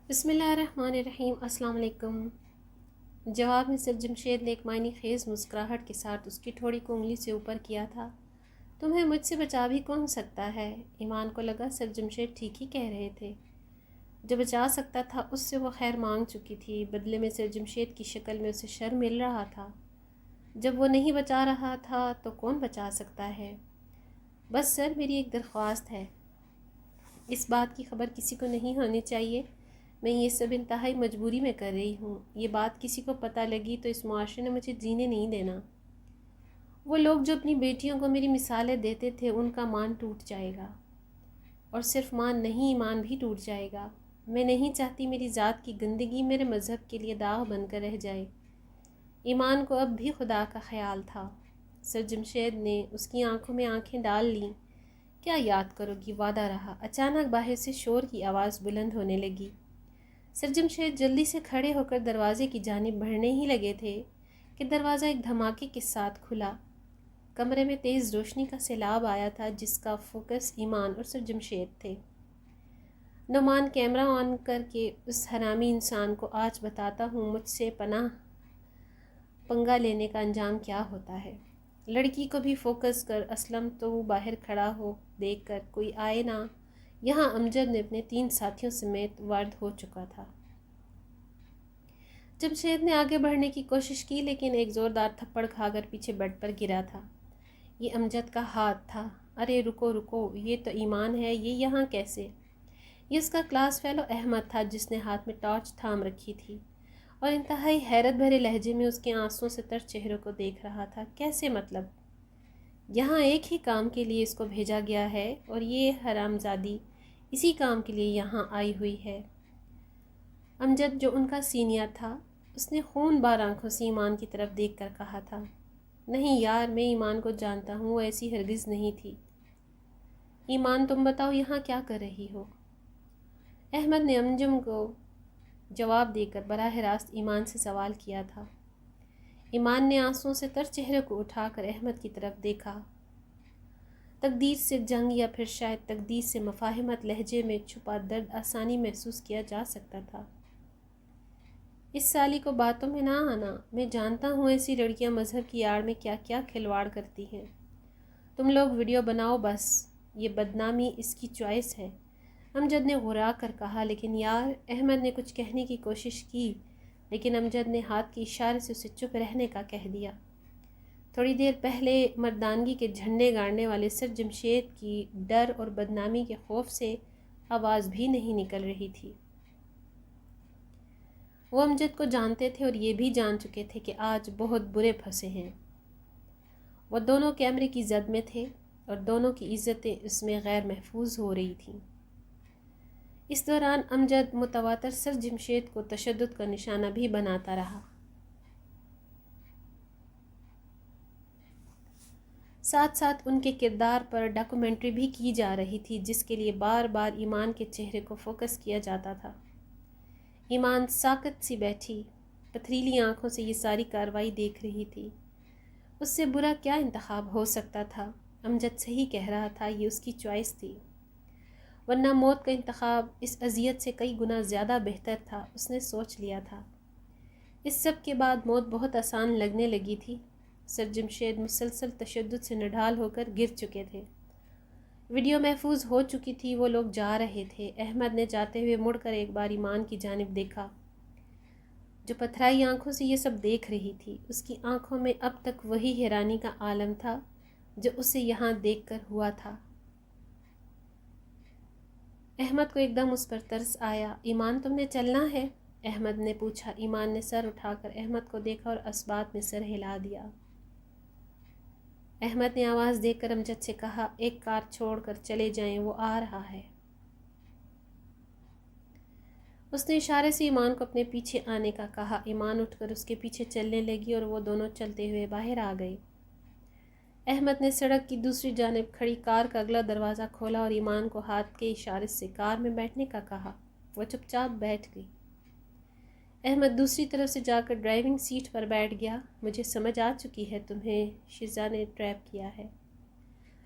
بسم اللہ الرحمن الرحیم۔ السلام علیکم۔ جواب میں سر جمشید نے ایک معنی خیز مسکراہٹ کے ساتھ اس کی ٹھوڑی کو انگلی سے اوپر کیا تھا۔ تمہیں مجھ سے بچا بھی کون سکتا ہے؟ ایمان کو لگا سر جمشید ٹھیک ہی کہہ رہے تھے۔ جو بچا سکتا تھا اس سے وہ خیر مانگ چکی تھی، بدلے میں سر جمشید کی شکل میں اسے شر مل رہا تھا۔ جب وہ نہیں بچا رہا تھا تو کون بچا سکتا ہے؟ بس سر، میری ایک درخواست ہے۔ اس بات کی خبر کسی کو نہیں ہونی چاہیے۔ میں یہ سب انتہائی مجبوری میں کر رہی ہوں۔ یہ بات کسی کو پتہ لگی تو اس معاشرے نے مجھے جینے نہیں دینا۔ وہ لوگ جو اپنی بیٹیوں کو میری مثالیں دیتے تھے، ان کا مان ٹوٹ جائے گا، اور صرف مان نہیں، ایمان بھی ٹوٹ جائے گا۔ میں نہیں چاہتی میری ذات کی گندگی میرے مذہب کے لیے داغ بن کر رہ جائے۔ ایمان کو اب بھی خدا کا خیال تھا۔ سر جمشید نے اس کی آنکھوں میں آنکھیں ڈال لیں۔ کیا یاد کرو گی، وعدہ رہا۔ اچانک باہر سے شور کی آواز بلند ہونے لگی۔ سر جمشید جلدی سے کھڑے ہو کر دروازے کی جانب بڑھنے ہی لگے تھے کہ دروازہ ایک دھماکے کے ساتھ کھلا۔ کمرے میں تیز روشنی کا سیلاب آیا تھا جس کا فوکس ایمان اور سر جمشید تھے۔ نعمان کیمرہ آن کر کے اس حرامی انسان کو آج بتاتا ہوں مجھ سے پنگا لینے کا انجام کیا ہوتا ہے۔ لڑکی کو بھی فوکس کر اسلم تو وہ باہر کھڑا ہو دیکھ کر کوئی آئے نہ۔ یہاں امجد نے اپنے 3 ساتھیوں سمیت وارد ہو چکا تھا۔ جمشید نے آگے بڑھنے کی کوشش کی لیکن ایک زوردار تھپڑ کھا کر پیچھے بیڈ پر گرا تھا۔ یہ امجد کا ہاتھ تھا۔ ارے رکو رکو، یہ تو ایمان ہے، یہ یہاں کیسے؟ یہ اس کا کلاس فیلو احمد تھا جس نے ہاتھ میں ٹارچ تھام رکھی تھی اور انتہائی حیرت بھرے لہجے میں اس کے آنسوں سے تر چہروں کو دیکھ رہا تھا۔ کیسے مطلب؟ یہاں ایک ہی کام کے لیے اس کو بھیجا گیا ہے اور یہ حرامزادی اسی کام کے لیے یہاں آئی ہوئی ہے۔ امجد جو ان کا سینئر تھا، اس نے خون بار آنکھوں سے ایمان کی طرف دیکھ کر کہا تھا، نہیں یار، میں ایمان کو جانتا ہوں، وہ ایسی ہرگز نہیں تھی۔ ایمان تم بتاؤ یہاں کیا کر رہی ہو؟ احمد نے انجم کو جواب دے کر براہ راست ایمان سے سوال کیا تھا۔ ایمان نے آنسوں سے تر چہرے کو اٹھا کر احمد کی طرف دیکھا۔ تقدیر سے جنگ یا پھر شاید تقدیر سے مفاہمت لہجے میں چھپا درد آسانی محسوس کیا جا سکتا تھا۔ اس سالی کو باتوں میں نہ آنا، میں جانتا ہوں ایسی لڑکیاں مذہب کی آڑ میں کیا کیا کھلواڑ کرتی ہیں۔ تم لوگ ویڈیو بناؤ بس، یہ بدنامی اس کی چوائس ہے، امجد نے غرا کر کہا۔ لیکن یار، احمد نے کچھ کہنے کی کوشش کی لیکن امجد نے ہاتھ کے اشارے سے اسے چپ رہنے کا کہہ دیا۔ تھوڑی دیر پہلے مردانگی کے جھنڈے گاڑنے والے سر جمشید کی ڈر اور بدنامی کے خوف سے آواز بھی نہیں نکل رہی تھی۔ وہ امجد کو جانتے تھے اور یہ بھی جان چکے تھے کہ آج بہت برے پھنسے ہیں۔ وہ دونوں کیمرے کی زد میں تھے اور دونوں کی عزتیں اس میں غیر محفوظ ہو رہی تھیں۔ اس دوران امجد متواتر سر جمشید کو تشدد کا نشانہ بھی بناتا رہا۔ ساتھ ساتھ ان کے کردار پر ڈاکومنٹری بھی کی جا رہی تھی جس کے لیے بار بار ایمان کے چہرے کو فوکس کیا جاتا تھا۔ ایمان ساکت سی بیٹھی پتھریلی آنکھوں سے یہ ساری کارروائی دیکھ رہی تھی۔ اس سے برا کیا انتخاب ہو سکتا تھا؟ امجد صحیح کہہ رہا تھا، یہ اس کی چوائس تھی، ورنہ موت کا انتخاب اس اذیت سے کئی گنا زیادہ بہتر تھا۔ اس نے سوچ لیا تھا۔ اس سب کے بعد موت بہت آسان لگنے لگی تھی۔ سر جمشید مسلسل تشدد سے نڈھال ہو کر گر چکے تھے۔ ویڈیو محفوظ ہو چکی تھی، وہ لوگ جا رہے تھے۔ احمد نے جاتے ہوئے مڑ کر ایک بار ایمان کی جانب دیکھا جو پتھرائی آنکھوں سے یہ سب دیکھ رہی تھی۔ اس کی آنکھوں میں اب تک وہی حیرانی کا عالم تھا جو اسے یہاں دیکھ کر ہوا تھا۔ احمد کو ایک دم اس پر ترس آیا۔ ایمان تم نے چلنا ہے؟ احمد نے پوچھا۔ ایمان نے سر اٹھا کر احمد کو دیکھا اور اثبات میں سر ہلا دیا۔ احمد نے آواز دے کر امجد سے کہا، ایک کار چھوڑ کر چلے جائیں، وہ آ رہا ہے۔ اس نے اشارے سے ایمان کو اپنے پیچھے آنے کا کہا۔ ایمان اٹھ کر اس کے پیچھے چلنے لگی اور وہ دونوں چلتے ہوئے باہر آ گئے۔ احمد نے سڑک کی دوسری جانب کھڑی کار کا اگلا دروازہ کھولا اور ایمان کو ہاتھ کے اشارے سے کار میں بیٹھنے کا کہا۔ وہ چپ چاپ بیٹھ گئی۔ احمد دوسری طرف سے جا کر ڈرائیونگ سیٹ پر بیٹھ گیا۔ مجھے سمجھ آ چکی ہے تمہیں شیزا نے ٹریپ کیا ہے،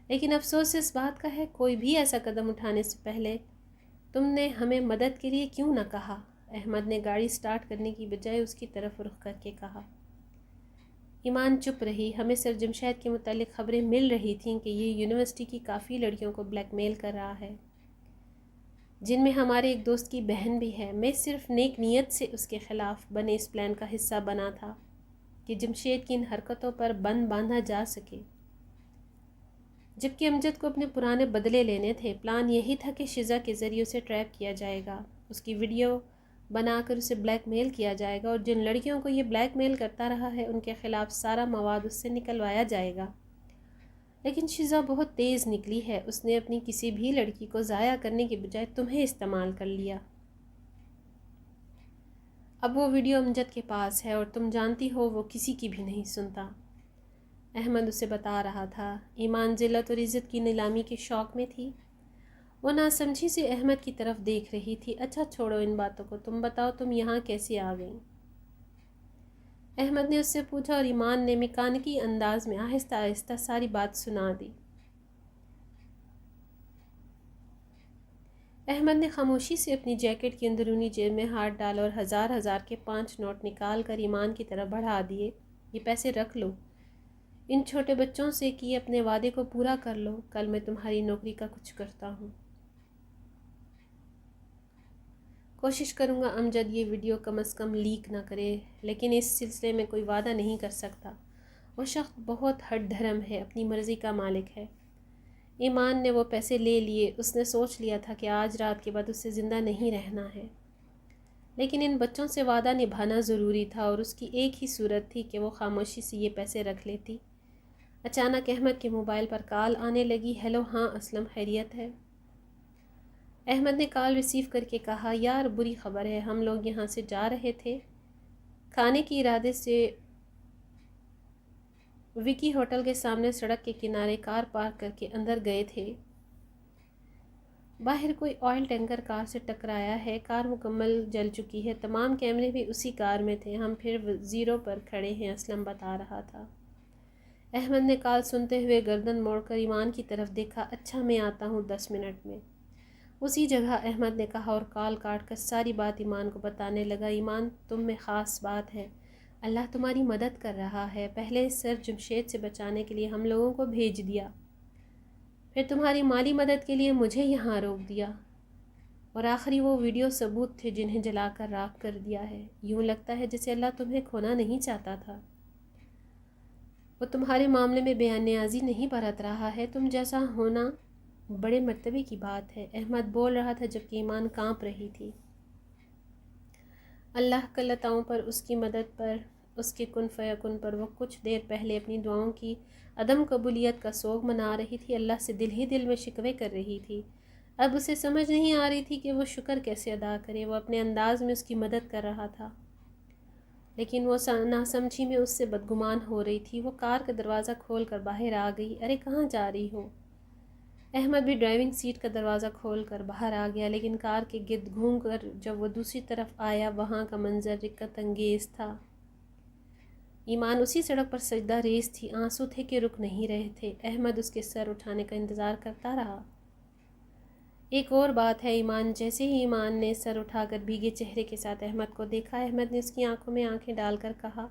لیکن افسوس اس بات کا ہے کوئی بھی ایسا قدم اٹھانے سے پہلے تم نے ہمیں مدد کے لیے کیوں نہ کہا؟ احمد نے گاڑی سٹارٹ کرنے کی بجائے اس کی طرف رخ کر کے کہا۔ ایمان چپ رہی۔ ہمیں سر جمشید کے متعلق خبریں مل رہی تھیں کہ یہ یونیورسٹی کی کافی لڑکیوں کو بلیک میل کر رہا ہے، جن میں ہمارے ایک دوست کی بہن بھی ہے۔ میں صرف نیک نیت سے اس کے خلاف بنے اس پلان کا حصہ بنا تھا کہ جمشید کی ان حرکتوں پر بند باندھا جا سکے، جبکہ امجد کو اپنے پرانے بدلے لینے تھے۔ پلان یہی تھا کہ شزا کے ذریعے اسے ٹریپ کیا جائے گا، اس کی ویڈیو بنا کر اسے بلیک میل کیا جائے گا، اور جن لڑکیوں کو یہ بلیک میل کرتا رہا ہے ان کے خلاف سارا مواد اس سے نکلوایا جائے گا۔ لیکن شزا بہت تیز نکلی ہے، اس نے اپنی کسی بھی لڑکی کو ضائع کرنے کی بجائے تمہیں استعمال کر لیا۔ اب وہ ویڈیو امجد کے پاس ہے اور تم جانتی ہو وہ کسی کی بھی نہیں سنتا۔ احمد اسے بتا رہا تھا۔ ایمان ذلت اور عزت کی نیلامی کے شوق میں تھی۔ وہ ناسمجھی سے احمد کی طرف دیکھ رہی تھی۔ اچھا چھوڑو ان باتوں کو، تم بتاؤ تم یہاں کیسے آ گئیں؟ احمد نے اس سے پوچھا اور ایمان نے میکانکی انداز میں آہستہ آہستہ ساری بات سنا دی۔ احمد نے خاموشی سے اپنی جیکٹ کی اندرونی جیب میں ہاتھ ڈالا اور ہزار کے 5 نوٹ نکال کر ایمان کی طرف بڑھا دیے۔ یہ پیسے رکھ لو، ان چھوٹے بچوں سے کہ اپنے وعدے کو پورا کر لو، کل میں تمہاری نوکری کا کچھ کرتا ہوں۔ کوشش کروں گا امجد یہ ویڈیو کم از کم لیک نہ کرے، لیکن اس سلسلے میں کوئی وعدہ نہیں کر سکتا۔ وہ شخص بہت ہٹ دھرم ہے، اپنی مرضی کا مالک ہے۔ ایمان نے وہ پیسے لے لیے۔ اس نے سوچ لیا تھا کہ آج رات کے بعد اسے زندہ نہیں رہنا ہے، لیکن ان بچوں سے وعدہ نبھانا ضروری تھا، اور اس کی ایک ہی صورت تھی کہ وہ خاموشی سے یہ پیسے رکھ لیتی۔ اچانک احمد کے موبائل پر کال آنے لگی۔ ہیلو، ہاں اسلم، خیریت ہے؟ احمد نے کال ریسیو کر کے کہا، یار بری خبر ہے، ہم لوگ یہاں سے جا رہے تھے کھانے کے ارادے سے وکی ہوٹل کے سامنے سڑک کے کنارے کار پارک کر کے اندر گئے تھے۔ باہر کوئی آئل ٹینکر کار سے ٹکرایا ہے، کار مکمل جل چکی ہے، تمام کیمرے بھی اسی کار میں تھے، ہم پھر زیرو پر کھڑے ہیں، اسلم بتا رہا تھا۔ احمد نے کال سنتے ہوئے گردن موڑ کر ایمان کی طرف دیکھا۔ اچھا میں آتا ہوں 10 منٹ میں۔ اسی جگہ احمد نے کہا اور کال کاٹ کر ساری بات ایمان کو بتانے لگا۔ ایمان، تم میں خاص بات ہے، اللہ تمہاری مدد کر رہا ہے۔ پہلے سر جمشید سے بچانے کے لیے ہم لوگوں کو بھیج دیا، پھر تمہاری مالی مدد کے لیے مجھے یہاں روک دیا، اور آخری وہ ویڈیو ثبوت تھے جنہیں جلا کر راکھ کر دیا ہے۔ یوں لگتا ہے جیسے اللہ تمہیں کھونا نہیں چاہتا تھا، وہ تمہارے معاملے میں بے نیازی نہیں برت رہا ہے۔ تم جیسا ہونا بڑے مرتبے کی بات ہے۔ احمد بول رہا تھا جبکہ ایمان کانپ رہی تھی۔ اللہ کے لتاؤں پر، اس کی مدد پر، اس کے کن فیکن پر وہ کچھ دیر پہلے اپنی دعاؤں کی عدم قبولیت کا سوگ منا رہی تھی، اللہ سے دل ہی دل میں شکوے کر رہی تھی۔ اب اسے سمجھ نہیں آ رہی تھی کہ وہ شکر کیسے ادا کرے۔ وہ اپنے انداز میں اس کی مدد کر رہا تھا، لیکن وہ ناسمجھی میں اس سے بدگمان ہو رہی تھی۔ وہ کار کا دروازہ کھول کر باہر آ گئی۔ ارے کہاں جا رہی ہو؟ احمد بھی ڈرائیونگ سیٹ کا دروازہ کھول کر باہر آ گیا، لیکن کار کے گرد گھوم کر جب وہ دوسری طرف آیا، وہاں کا منظر رقت انگیز تھا۔ ایمان اسی سڑک پر سجدہ ریز تھی، آنسو تھے کہ رک نہیں رہے تھے۔ احمد اس کے سر اٹھانے کا انتظار کرتا رہا۔ ایک اور بات ہے ایمان، جیسے ہی ایمان نے سر اٹھا کر بھیگے چہرے کے ساتھ احمد کو دیکھا، احمد نے اس کی آنکھوں میں آنکھیں ڈال کر کہا،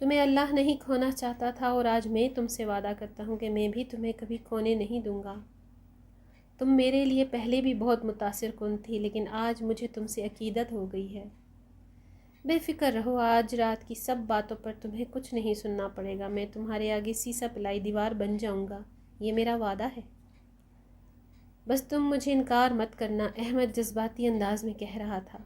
تمہیں اللہ نہیں کھونا چاہتا تھا، اور آج میں تم سے وعدہ کرتا ہوں کہ میں بھی تمہیں کبھی کھونے نہیں دوں گا۔ تم میرے لیے پہلے بھی بہت متاثر کن تھی، لیکن آج مجھے تم سے عقیدت ہو گئی ہے۔ بے فکر رہو، آج رات کی سب باتوں پر تمہیں کچھ نہیں سننا پڑے گا، میں تمہارے آگے سیسا پلائی دیوار بن جاؤں گا، یہ میرا وعدہ ہے۔ بس تم مجھے انکار مت کرنا، احمد جذباتی انداز میں کہہ رہا تھا۔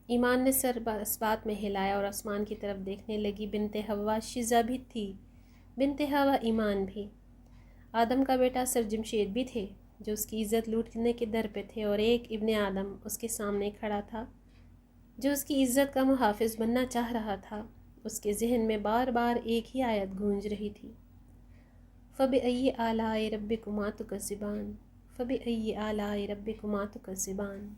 ایمان نے سر اس بات میں ہلایا اور آسمان کی طرف دیکھنے لگی۔ بنت حوا شزا بھی تھی، بنت حوا ایمان بھی، آدم کا بیٹا سر جمشید بھی تھے جو اس کی عزت لوٹنے کے در پہ تھے، اور ایک ابن آدم اس کے سامنے کھڑا تھا جو اس کی عزت کا محافظ بننا چاہ رہا تھا۔ اس کے ذہن میں بار بار ایک ہی آیت گونج رہی تھی، فَبِأَيِّ آلَاءِ رَبِّكُمَا تُكَذِّبَانِ، فَبِأَيِّ آلَاءِ رَبِّكُمَا تُكَذِّبَانِ۔